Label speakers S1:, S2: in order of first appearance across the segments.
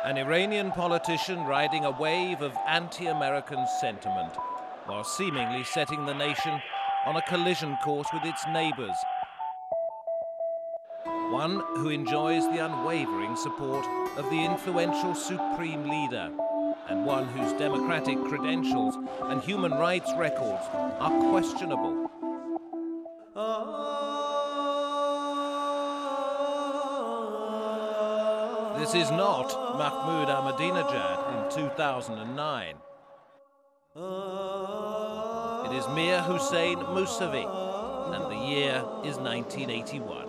S1: An Iranian politician riding a wave of anti-American sentiment while seemingly setting the nation on a collision course with its neighbors. One who enjoys the unwavering support of the influential supreme leader, and one whose democratic credentials and human rights records are questionable. This is not Mahmoud Ahmadinejad in 2009. It is Mir-Hussein Mousavi, and the year is 1981.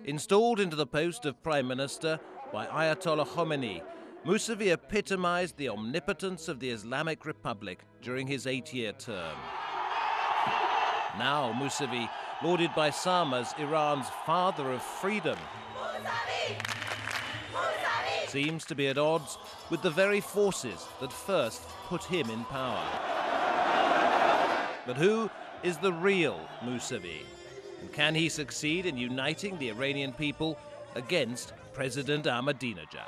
S1: Installed into the post of Prime Minister by Ayatollah Khomeini, Mousavi epitomized the omnipotence of the Islamic Republic during his 8-year term. Now Mousavi, lauded by some as Iran's father of freedom, seems to be at odds with the very forces that first put him in power. But who is the real Mousavi? And can he succeed in uniting the Iranian people against President Ahmadinejad?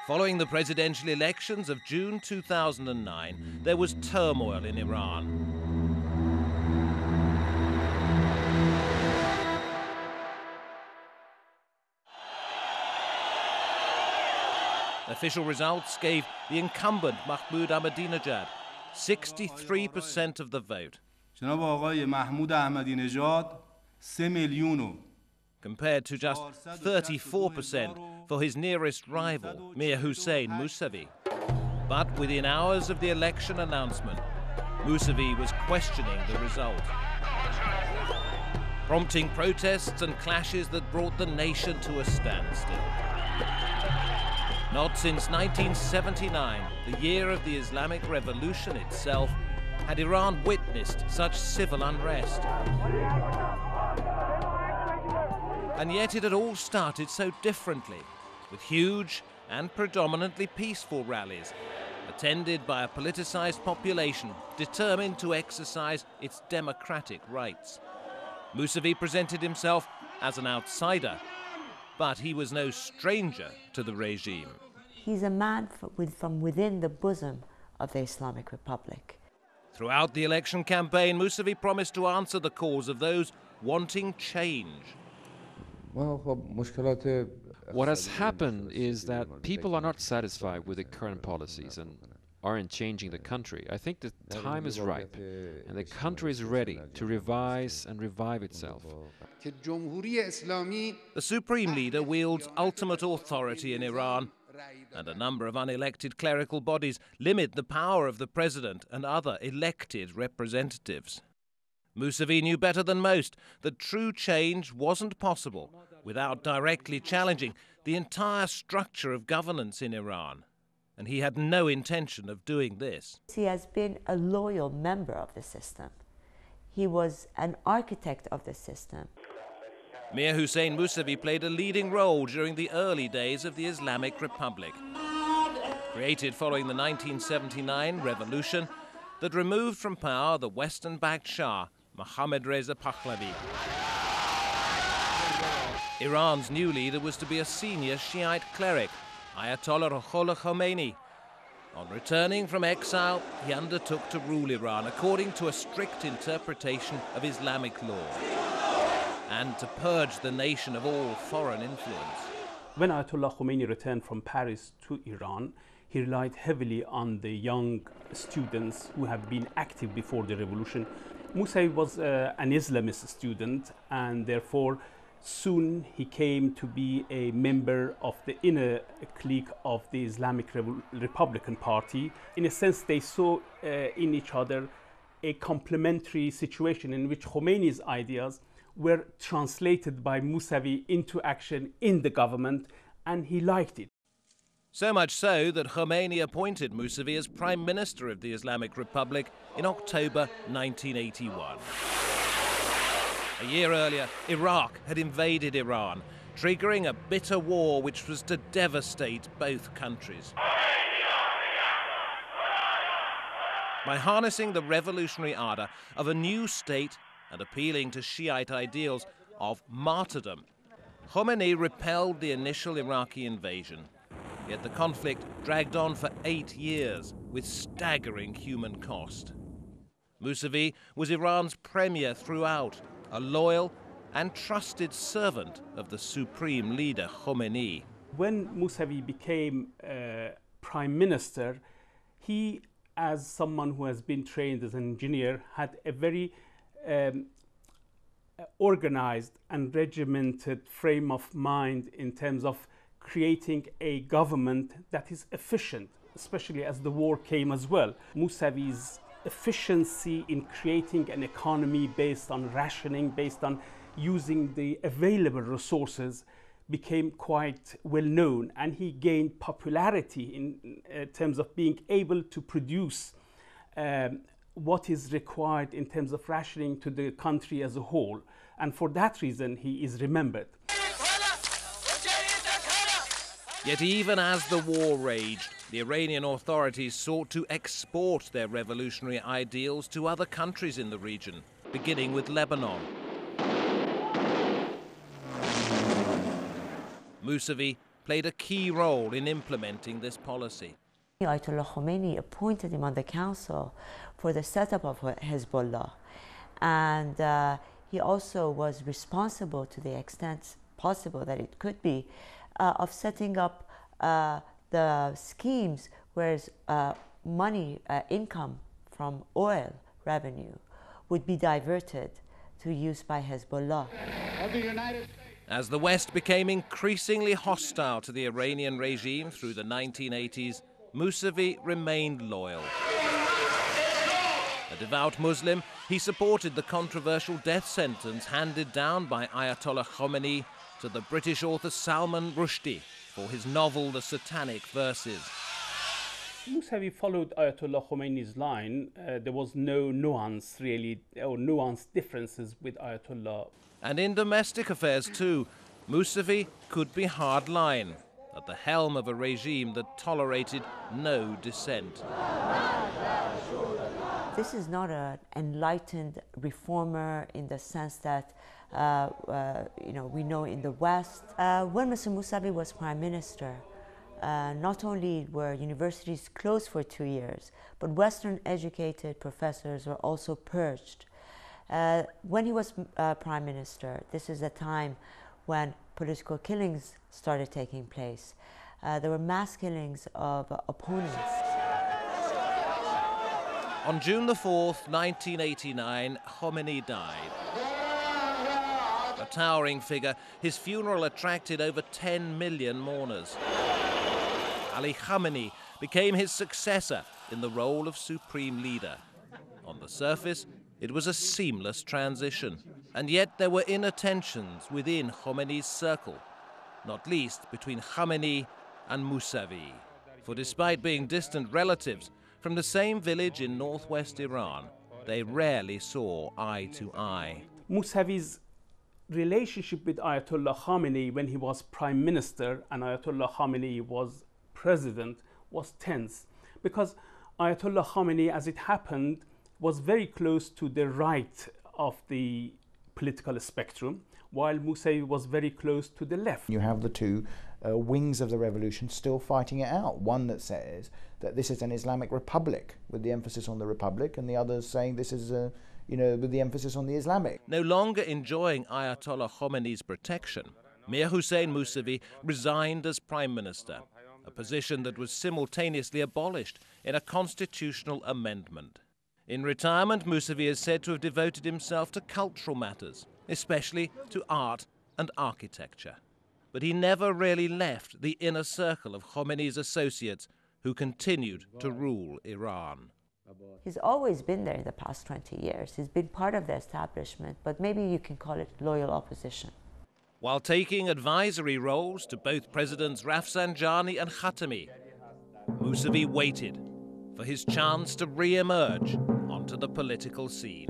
S1: Following the presidential elections of June 2009, there was turmoil in Iran. Official results gave the incumbent Mahmoud Ahmadinejad 63% of the vote. Compared to just 34% for his nearest rival, Mir-Hussein Mousavi. But within hours of the election announcement, Mousavi was questioning the result, prompting protests and clashes that brought the nation to a standstill. Not since 1979, the year of the Islamic Revolution itself, had Iran witnessed such civil unrest. And yet it had all started so differently, with huge and predominantly peaceful rallies, attended by a politicized population determined to exercise its democratic rights. Mousavi presented himself as an outsider, but he was no stranger to the regime.
S2: He's a man from within the bosom of the Islamic Republic.
S1: Throughout the election campaign, Mousavi promised to answer the calls of those wanting change.
S3: What has happened is that people are not satisfied with the current policies and aren't changing the country. I think the time is ripe, and the country is ready to revise and revive itself.
S1: The supreme leader wields ultimate authority in Iran, and a number of unelected clerical bodies limit the power of the president and other elected representatives. Mousavi knew better than most that true change wasn't possible without directly challenging the entire structure of governance in Iran, and he had no intention of doing this.
S2: He has been a loyal member of the system. He was an architect of the system.
S1: Mir-Hussein Mousavi played a leading role during the early days of the Islamic Republic, created following the 1979 revolution that removed from power the Western-backed Shah, Mohammad Reza Pahlavi. Iran's new leader was to be a senior Shiite cleric, Ayatollah Ruhollah Khomeini. On returning from exile, he undertook to rule Iran according to a strict interpretation of Islamic law, and to purge the nation of all foreign influence.
S4: When Ayatollah Khomeini returned from Paris to Iran, he relied heavily on the young students who have been active before the revolution. Mousavi was an Islamist student, and therefore soon he came to be a member of the inner clique of the Islamic Republican Party. In a sense, they saw in each other a complementary situation in which Khomeini's ideas were translated by Mousavi into action in the government, and he liked it.
S1: So much so that Khomeini appointed Mousavi as Prime Minister of the Islamic Republic in October 1981. A year earlier, Iraq had invaded Iran, triggering a bitter war which was to devastate both countries. By harnessing the revolutionary ardor of a new state and appealing to Shiite ideals of martyrdom, Khomeini repelled the initial Iraqi invasion. Yet the conflict dragged on for 8 years with staggering human cost. Mousavi was Iran's premier throughout, a loyal and trusted servant of the supreme leader Khomeini.
S4: When Mousavi became prime minister, he, as someone who has been trained as an engineer, had a very organized and regimented frame of mind in terms of creating a government that is efficient, especially as the war came as well. Mousavi's efficiency in creating an economy based on rationing, based on using the available resources, became quite well known, and he gained popularity in terms of being able to produce what is required in terms of rationing to the country as a whole, and for that reason he is remembered.
S1: Yet even as the war raged, the Iranian authorities sought to export their revolutionary ideals to other countries in the region, beginning with Lebanon. Mousavi played a key role in implementing this policy.
S2: Ayatollah Khomeini appointed him on the council for the setup of Hezbollah, and he also was responsible, to the extent possible that it could be, of setting up the schemes where money, income from oil revenue would be diverted to use by Hezbollah.
S1: As the West became increasingly hostile to the Iranian regime through the 1980s, Mousavi remained loyal. A devout Muslim, he supported the controversial death sentence handed down by Ayatollah Khomeini to the British author Salman Rushdie for his novel The Satanic Verses.
S4: Mousavi followed Ayatollah Khomeini's line. There was no nuance really, or nuanced differences with Ayatollah.
S1: And in domestic affairs too, Mousavi could be hardline, at the helm of a regime that tolerated no dissent.
S2: This is not an enlightened reformer in the sense that we know in the West. When Mr. Mousavi was prime minister, not only were universities closed for 2 years, but Western educated professors were also purged. When he was prime minister, this is a time when political killings started taking place. There were mass killings of opponents.
S1: On June the 4th, 1989, Khomeini died. A towering figure, his funeral attracted over 10 million mourners. Ali Khamenei became his successor in the role of supreme leader. On the surface, it was a seamless transition, and yet there were inner tensions within Khomeini's circle, not least between Khamenei and Mousavi. For despite being distant relatives from the same village in northwest Iran, they rarely saw eye to eye.
S4: Mousavi's relationship with Ayatollah Khamenei when he was prime minister and Ayatollah Khamenei was president was tense, because Ayatollah Khamenei, as it happened, was very close to the right of the political spectrum, while Mousavi was very close to the left.
S5: You have the two wings of the revolution still fighting it out. One that says that this is an Islamic republic with the emphasis on the republic, and the others saying this is with the emphasis on the Islamic.
S1: No longer enjoying Ayatollah Khomeini's protection, Mir-Hussein Mousavi resigned as prime minister, a position that was simultaneously abolished in a constitutional amendment. In retirement, Mousavi is said to have devoted himself to cultural matters, especially to art and architecture. But he never really left the inner circle of Khomeini's associates who continued to rule Iran.
S2: He's always been there in the past 20 years. He's been part of the establishment, but maybe you can call it loyal opposition.
S1: While taking advisory roles to both Presidents Rafsanjani and Khatami, Mousavi waited for his chance to re-emerge onto the political scene.